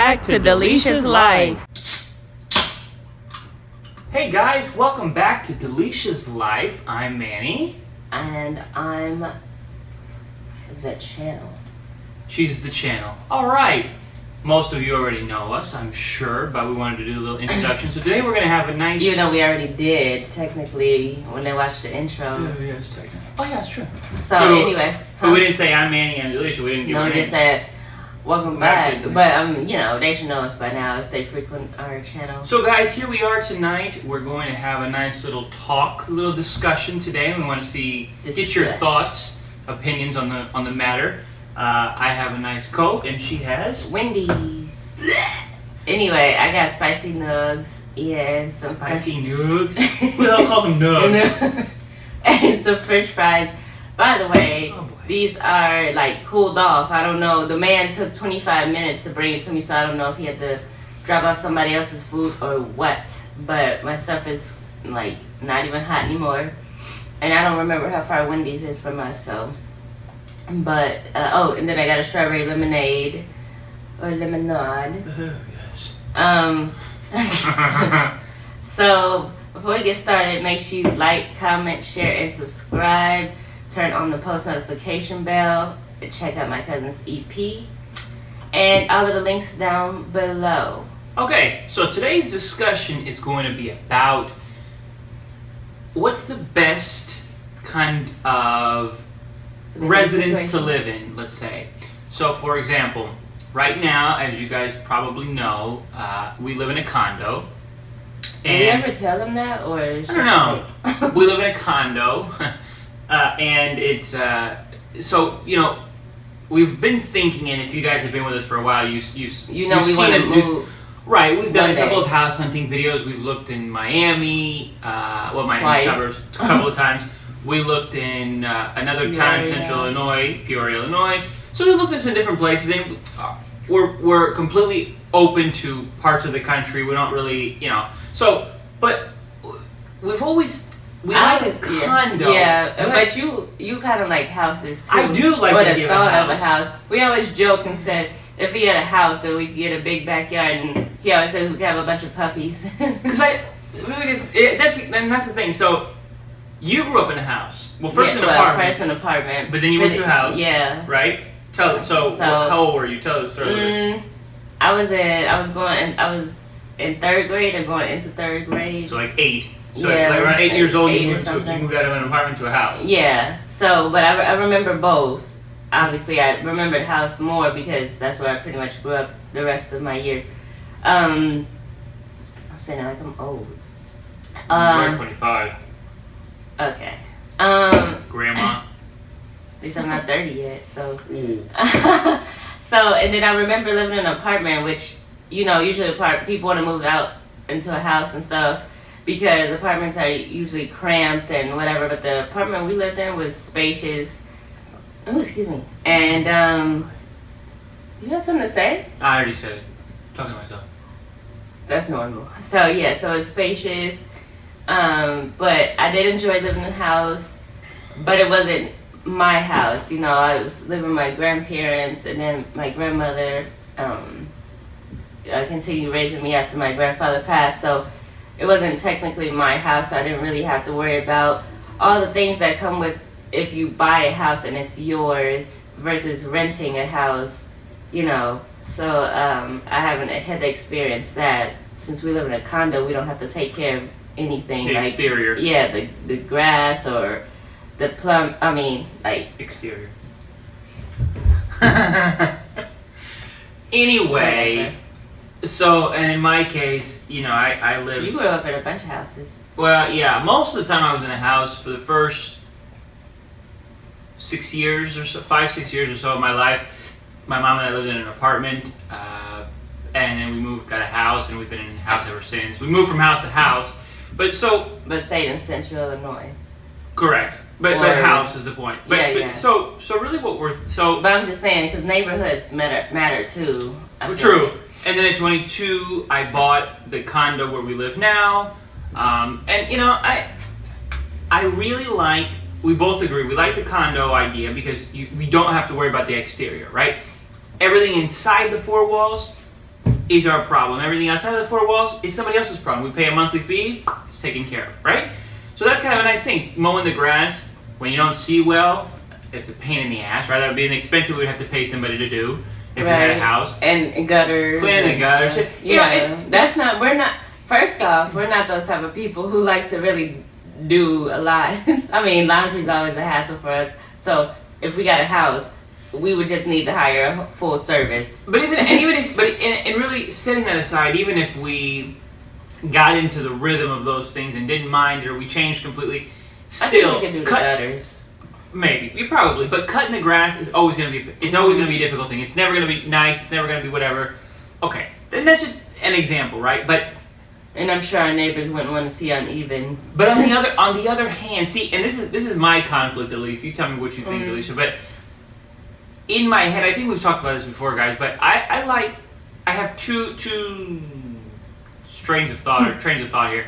back to Dalesha's Life. Hey guys, welcome back to Dalesha's Life. I'm Manny. And I'm the channel. She's the channel. Alright. Most of you already know us, I'm sure, but we wanted to do a little introduction. So today we're going to have a nice... Even though we already did, technically, when they watched the intro. Yeah, it's technical. Oh yeah, it's true. So anyway. But we didn't say I'm Manny, I'm Dalesha. We didn't give No, her we name. just said, welcome back. to But, they should know us by now if they frequent our channel. So guys, here we are tonight. We're going to have a nice little talk, a little discussion today. We want to get your thoughts, opinions on the matter. I have a nice Coke, and she has Wendy's. Anyway, I got spicy nugs. Yeah, some spicy nugs. Who the hell calls them nugs? And some French fries. By the way, these are like cooled off. I don't know. The man took 25 minutes to bring it to me, so I don't know if he had to drop off somebody else's food or what. But my stuff is like not even hot anymore, and I don't remember how far Wendy's is from us. So. But, and then I got a strawberry lemonade, or lemonade. Yes. So, before we get started, make sure you like, comment, share, and subscribe. Turn on the post notification bell. Check out my cousin's EP. And all of the links down below. Okay, so today's discussion is going to be about what's the best kind of residence to live in, let's say. So, for example, right now, as you guys probably know, we live in a condo. Did we ever tell them that, or I don't know. We live in a condo, and it's so we've been thinking, and if you guys have been with us for a while, you've we want to move. Right, we've done a couple of house hunting videos. We've looked in Miami, Miami suburbs, a couple of times. We looked in another time in Central Illinois, Peoria, Illinois. So we looked at some different places, and we're completely open to parts of the country. We don't really, So, but we've always like a condo. Yeah, but you kind of like houses too. I do like the thought of a house. We always joke and said if we had a house, then we could get a big backyard, and he always says we could have a bunch of puppies. Because that's the thing. So. You grew up in a house. Well, first an apartment. First an apartment. But then you went to a house. Yeah. Right? So how old were you? Tell the story. I was in third grade or going into third grade. So like 8. So like around 8 years old, you moved out of an apartment to a house. Yeah. So, but I remember both. Obviously, I remember the house more because that's where I pretty much grew up the rest of my years. I'm saying that like I'm old. You're 25. Okay. Grandma. At least I'm not 30 yet, so. So, and then I remember living in an apartment, which, usually people want to move out into a house and stuff because apartments are usually cramped and whatever, but the apartment we lived in was spacious. Oh, excuse me. And, you have something to say? I already said it. I'm talking to myself. That's normal. So, yeah, so it's spacious. But I did enjoy living in a house, but it wasn't my house. I was living with my grandparents, and then my grandmother continued raising me after my grandfather passed. So it wasn't technically my house, so I didn't really have to worry about all the things that come with if you buy a house and it's yours versus renting a house, So I haven't had to experience that. Since we live in a condo, we don't have to take care of anything the like exterior. Yeah, the grass or the exterior. Anyway, so and in my case, I lived. You grew up in a bunch of houses. Well, yeah, most of the time I was in a house for the first 6 years or so, 5-6 years or so of my life. My mom and I lived in an apartment, and then we got a house, and we've been in a house ever since. We moved from house to house. But stayed in Central Illinois. Correct. But house is the point. But so really But I'm just saying, because neighborhoods matter too. True. And then at 22, I bought the condo where we live now. And I really like, we both agree, we like the condo idea because we don't have to worry about the exterior, right? Everything inside the four walls, is our problem. Everything outside of the four walls is somebody else's problem. We pay a monthly fee, it's taken care of, right? So that's kind of a nice thing. Mowing the grass when you don't see well, it's a pain in the ass, right? That would be an expense we'd have to pay somebody to do if we had a house. And gutters. Clean the gutters. We're not, first off, we're not those type of people who like to really do a lot. I mean, laundry's always a hassle for us. So if we got a house, we would just need to hire a full service. But really setting that aside, even if we got into the rhythm of those things and didn't mind it, or we changed completely, still, I think we can do the gutters. Maybe, probably, but cutting the grass is always going to be. It's always going to be a difficult thing. It's never going to be nice. It's never going to be whatever. Okay, then that's just an example, right? But and I'm sure our neighbors wouldn't want to see uneven. But on the other hand, see, and this is my conflict, at least. You tell me what you think, Dalesha. But in my head, I think we've talked about this before, guys. But I have two trains of thought here.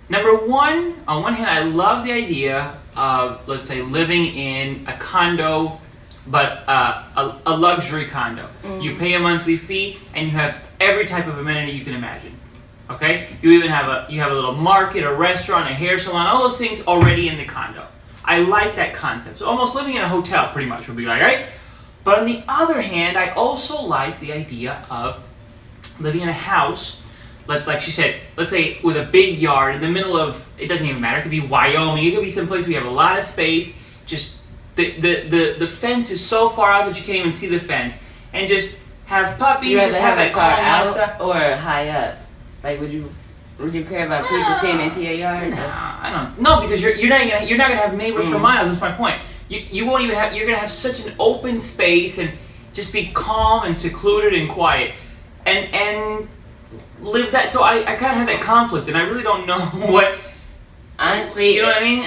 Number one, on one hand, I love the idea of, let's say, living in a condo, but a luxury condo. You pay a monthly fee, and you have every type of amenity you can imagine. Okay, you even have a little market, a restaurant, a hair salon, all those things already in the condo. I like that concept. So almost living in a hotel, pretty much, would be like, right? But on the other hand, I also like the idea of living in a house. Like she said, let's say with a big yard in the middle of, it doesn't even matter, it could be Wyoming, it could be someplace where you have a lot of space, just the fence is so far out that you can't even see the fence, and just have puppies, just have that car calm out or high up. Like, would you care about people seeing into your yard? Nah, I don't. No, because you're not gonna have neighbors for miles. That's my point. You won't even have. You're gonna have such an open space and just be calm and secluded and quiet, and live that. So I kind of have that conflict, and I really don't know what. Honestly, you know what I mean?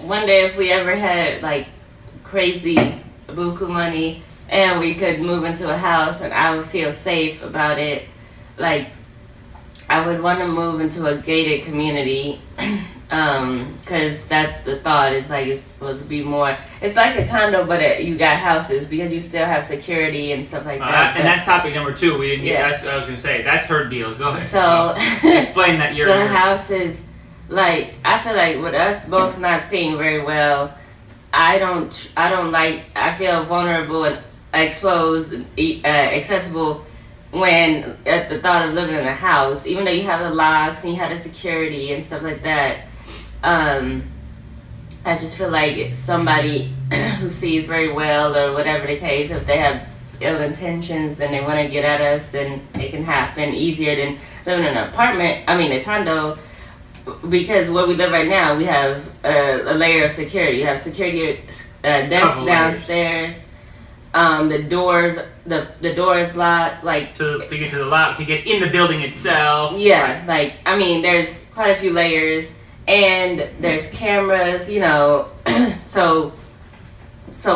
One day, if we ever had like crazy buku money and we could move into a house, and I would feel safe about it, like I would want to move into a gated community, because that's the thought. It's like it's supposed to be more. It's like a condo, but you got houses because you still have security and stuff like that. And that's topic number 2. We didn't get. That's what I was gonna say. That's her deal. Go ahead. So explain that. The houses, like I feel like with us both not seeing very well, I don't like. I feel vulnerable and exposed, accessible. When at the thought of living in a house, even though you have the locks and you have the security and stuff like that, I just feel like somebody who sees very well or whatever the case, if they have ill intentions and they want to get at us, then it can happen easier than living in an apartment. I mean, a condo, because where we live right now, we have a layer of security. You have security desk downstairs. The door is locked, like to get to the lock, to get in the building itself. Yeah, right. Like I mean, there's quite a few layers, and there's cameras, you know, so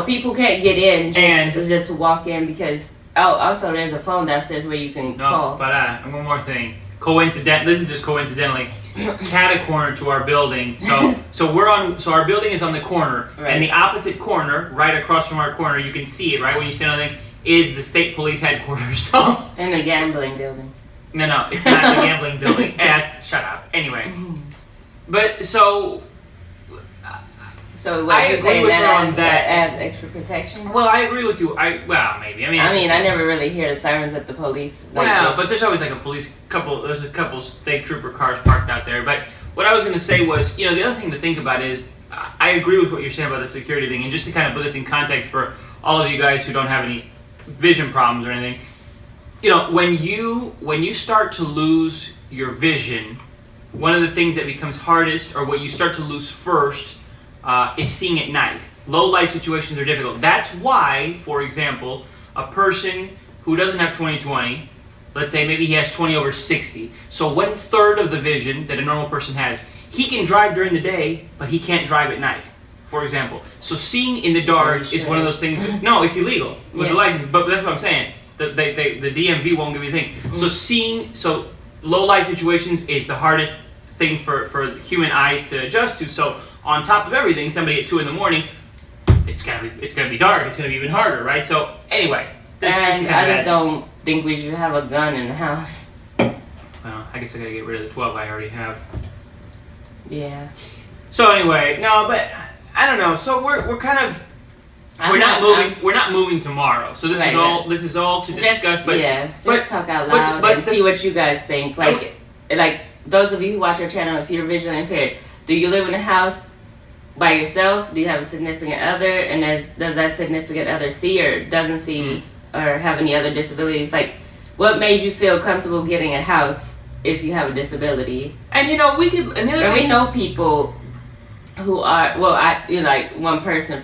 people can't get in just walk in because also there's a phone downstairs where you can call. But one more thing, this is just coincidentally. Cat a corner to our building, so our building is on the corner, right. And the opposite corner, right across from our corner, you can see it right when you stand on the thing, is the state police headquarters. So and the gambling building. No, it's not the gambling building. Shut up. Anyway, but so what you're saying that adds extra protection? Well, I agree with you. Maybe. I never really hear the sirens at the police. But there's always like there's a couple state trooper cars parked out there. But what I was going to say was, the other thing to think about is, I agree with what you're saying about the security thing. And just to kind of put this in context for all of you guys who don't have any vision problems or anything, when you start to lose your vision, one of the things that becomes hardest, or what you start to lose first, is seeing at night. Low light situations are difficult. That's why, for example, a person who doesn't have 20/20, let's say maybe he has 20/60, so 1/3 of the vision that a normal person has, he can drive during the day, but he can't drive at night, for example. So seeing in the dark is one of those things. No, it's illegal with the license, but that's what I'm saying. The DMV won't give you a thing. So low light situations is the hardest thing for human eyes to adjust to. So on top of everything, somebody at 2 a.m, it's gonna be dark. It's gonna be even harder, right? So anyway, I just don't think we should have a gun in the house. Well, I guess I gotta get rid of the 12 I already have. Yeah. So anyway, no, but I don't know. So we're kind of we're not moving tomorrow. So this is all to discuss. Just talk out loud and see what you guys think. Like those of you who watch our channel, if you're visually impaired, do you live in a house by yourself? Do you have a significant other? And does that significant other see or doesn't see or have any other disabilities? Like, what made you feel comfortable getting a house if you have a disability? And you know, we know people who are like one person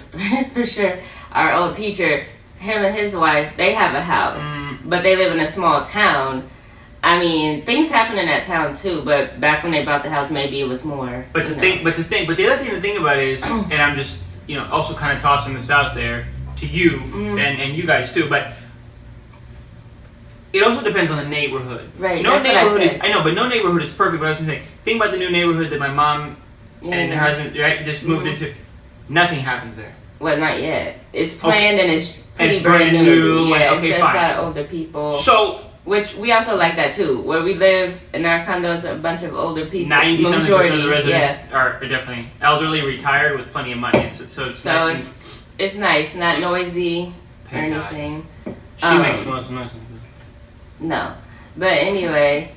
for sure. Our old teacher, him and his wife, they have a house, but they live in a small town. I mean, things happen in that town too, but back when they bought the house, maybe it was more. But the other thing to think about is, and I'm just also kind of tossing this out there to you and you guys too, but it also depends on the neighborhood. Right. No neighborhood is but no neighborhood is perfect. But I was going to say, think about the new neighborhood that my mom and her husband just moved into. Nothing happens there. Well, not yet. It's planned and it's pretty brand new. Yeah, okay, so fine. It's a lot of older people. So. Which we also like that too. Where we live in our condos, a bunch of older people. 90% of the residents are definitely elderly, retired with plenty of money. So it's nice, not noisy or anything. She makes most noise. No, but anyway,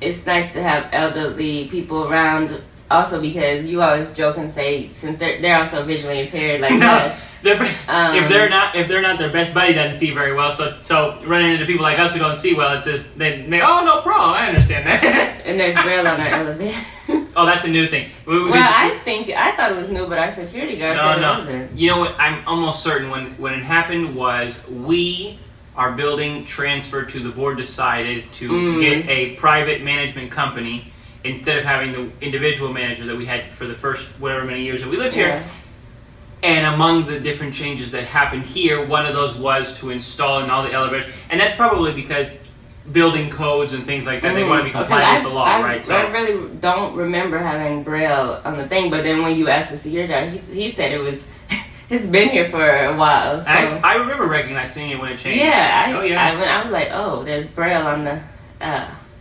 it's nice to have elderly people around. Also, because you always joke and say, since they're also visually impaired like us. If they're not, their best buddy doesn't see very well. So running into people like us who don't see well, it's just no problem. I understand that. And there's Braille on our elevator. Oh, that's a new thing. I thought it was new, but our security guard said it wasn't. You know what? I'm almost certain when it happened was our building transferred to the board decided to get a private management company instead of having the individual manager that we had for the first whatever many years that we lived here. And among the different changes that happened here, one of those was to install in all the elevators. And that's probably because building codes and things like that, they want to be compliant with the law, right? So I really don't remember having Braille on the thing, but then when you asked the security guard, he said it's been here for a while. So. I remember recognizing it when it changed. Yeah, I was like, there's Braille on the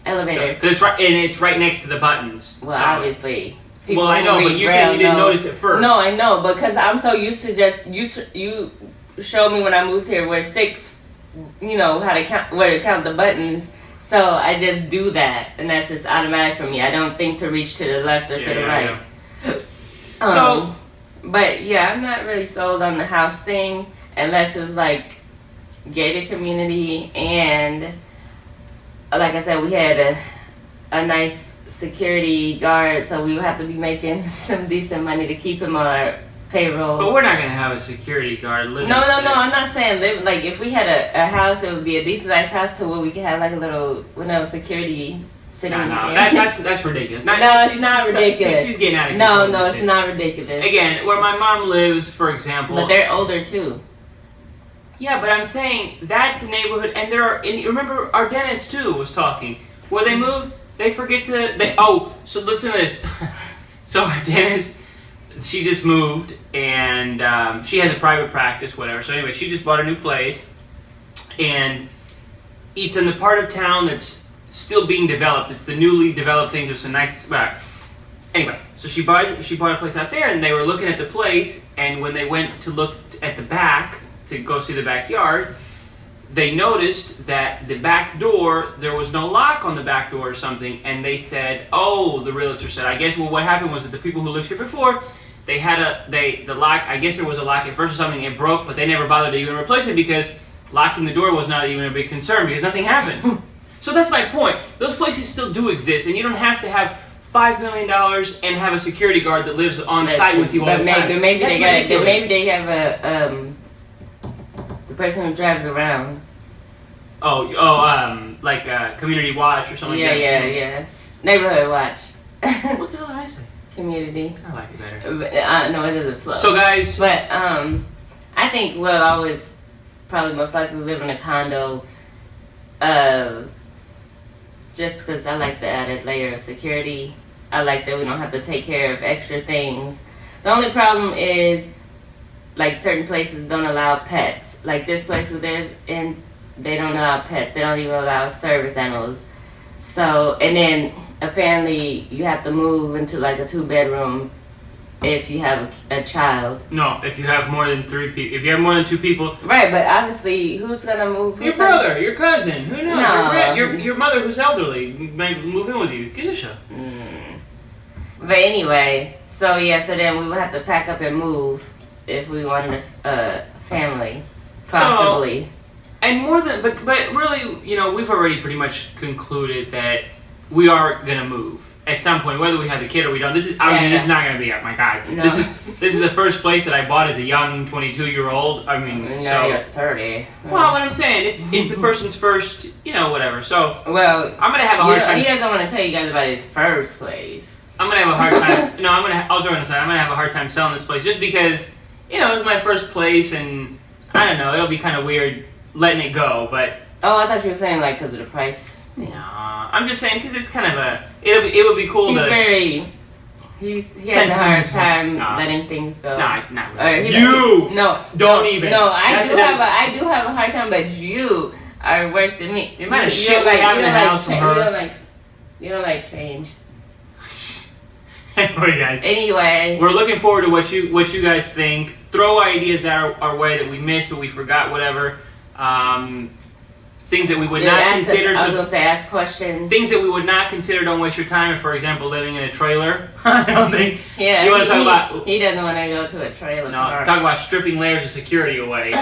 elevator. So, it's right next to the buttons. Well, obviously. Well, I know, but you said you didn't notice it first. No, I know, because I'm so used to just you showed me when I moved here where 6, how to count, where to count the buttons. So I just do that, and that's just automatic for me. I don't think to reach to the left or to the right. So, but yeah, I'm not really sold on the house thing unless it was like gated community, and like I said, we had a nice security guard, so we would have to be making some decent money to keep him on our payroll. But we're not gonna have a security guard living. No. I'm not saying live. Like if we had a house, it would be a decent sized house to where we could have like a little, security sitting. No, that's ridiculous. It's not ridiculous. She's getting out of control. No, it's not ridiculous. Again, where my mom lives, for example. But they're older too. Yeah, but I'm saying that's the neighborhood, and remember our dentist too was talking where they moved. They forget so listen to this. So our dentist, she just moved, and she has a private practice, whatever. So anyway, she just bought a new place, and it's in the part of town that's still being developed. It's the newly developed thing. There's a nice. Anyway, so she bought a place out there, and they were looking at the place, and when they went to look at the back to go see the backyard, they noticed that the back door, there was no lock on the back door or something, and they said, the realtor said, I guess what happened was that the people who lived here before, they had the lock, I guess there was a lock at first or something, it broke, but they never bothered to even replace it because locking the door was not even a big concern because nothing happened. So that's my point. Those places still do exist, and you don't have to have $5 million and have a security guard that lives on site with you all the time. But maybe they have the person who drives around. Like community watch or something like that? Yeah. Neighborhood watch. What the hell did I say? Community. I like it better. No, it doesn't flow. So guys. But I think we'll always probably most likely live in a condo. Just because I like the added layer of security. I like that we don't have to take care of extra things. The only problem is, like, certain places don't allow pets. Like this place we live in, they don't allow pets. They don't even allow service animals. So, and then apparently you have to move into like a 2-bedroom if you have a child. No, if you have more than 3 people. If you have more than 2 people. Right, but obviously, who's gonna move? Your brother, your cousin, who knows? No. Your mother who's elderly may move in with you. Give it a shot. But anyway, so then we would have to pack up and move if we wanted a family, possibly. So, and more than, but really, you know, we've already pretty much concluded that we are gonna move at some point, whether we have a kid or we don't. This is, I mean, this is not gonna be, oh my God. No. This is the first place that I bought as a young 22-year-old. I mean, no, so you're 30. Well, what I'm saying, it's the person's first, you know, whatever. So, well, I'm gonna have a hard time. He doesn't want to tell you guys about his first place. I'm gonna have a hard time. No, I'll join aside. I'm gonna have a hard time selling this place just because, you know, it's my first place, and I don't know. It'll be kind of weird letting it go, but. Oh, I thought you were saying like because of the price. No, I'm just saying because it's kind of a. It would be cool He to. has a hard time letting things go. No, not really. Don't even. No, I do have a hard time, but you are worse than me. The amount of shit we have in the house from her. You don't like change. Anyway, guys. Anyway, we're looking forward to what you guys think. Throw ideas our way that we missed or we forgot, whatever. Things that we would not consider. I was gonna say ask questions. Things that we would not consider. Don't waste your time. For example, living in a trailer. I don't think. Yeah. You want to talk about? He doesn't want to go to a trailer. No. Talk about stripping layers of security away.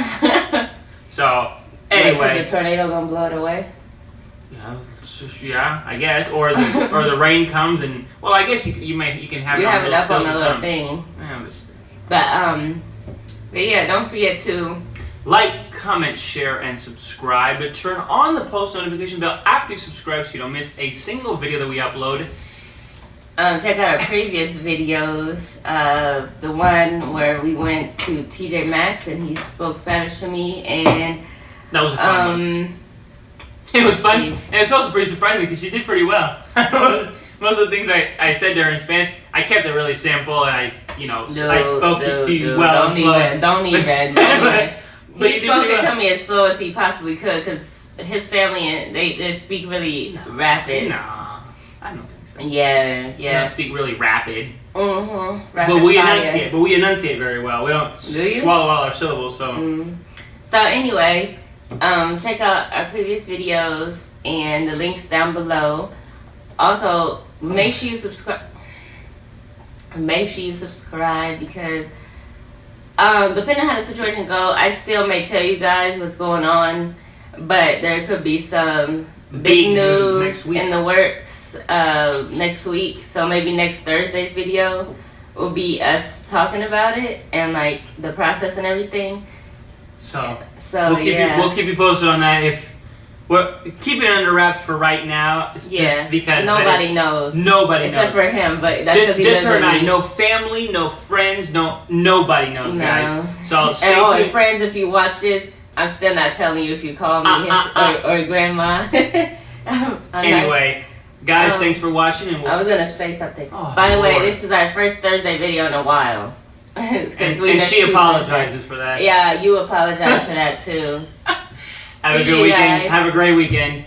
So anyway, is the tornado gonna blow it away? Yeah, I guess, or the rain comes and I guess you can have. We have it up on the little thing. Yeah, but yeah, don't forget to like, comment, share, and subscribe. But turn on the post notification bell after you subscribe so you don't miss a single video that we upload. Check out our previous videos. The one where we went to TJ Maxx and he spoke Spanish to me, and that was a fun one. It was fun, and it's also pretty surprising because she did pretty well. Most of the things I said to her in Spanish, I kept it really simple, and I spoke to you well and slow. Don't even. But he spoke it to me as slow as he possibly could because his family and they speak really rapid. No, I don't think so. Yeah. They don't speak really rapid. Mm-hmm. But we enunciate very well. We don't swallow all our syllables. So. So anyway. Check out our previous videos and the links down below. Also, make sure you subscribe. Because depending on how the situation go, I still may tell you guys what's going on, but there could be some big news in the works next week. So maybe next Thursday's video will be us talking about it and like the process and everything. So we'll keep you posted on that. If we're keeping it under wraps for right now, just because nobody knows. Nobody except knows. for him, but that's just her and I. No family, no friends, nobody knows, guys. So stay tuned. And friends, if you watch this, I'm still not telling you if you call me or grandma. Anyway, guys, thanks for watching. And I was gonna say something. By the way, this is our first Thursday video in a while. And she apologizes for that. Yeah, you apologize for that too. Have a good weekend. Guys. Have a great weekend.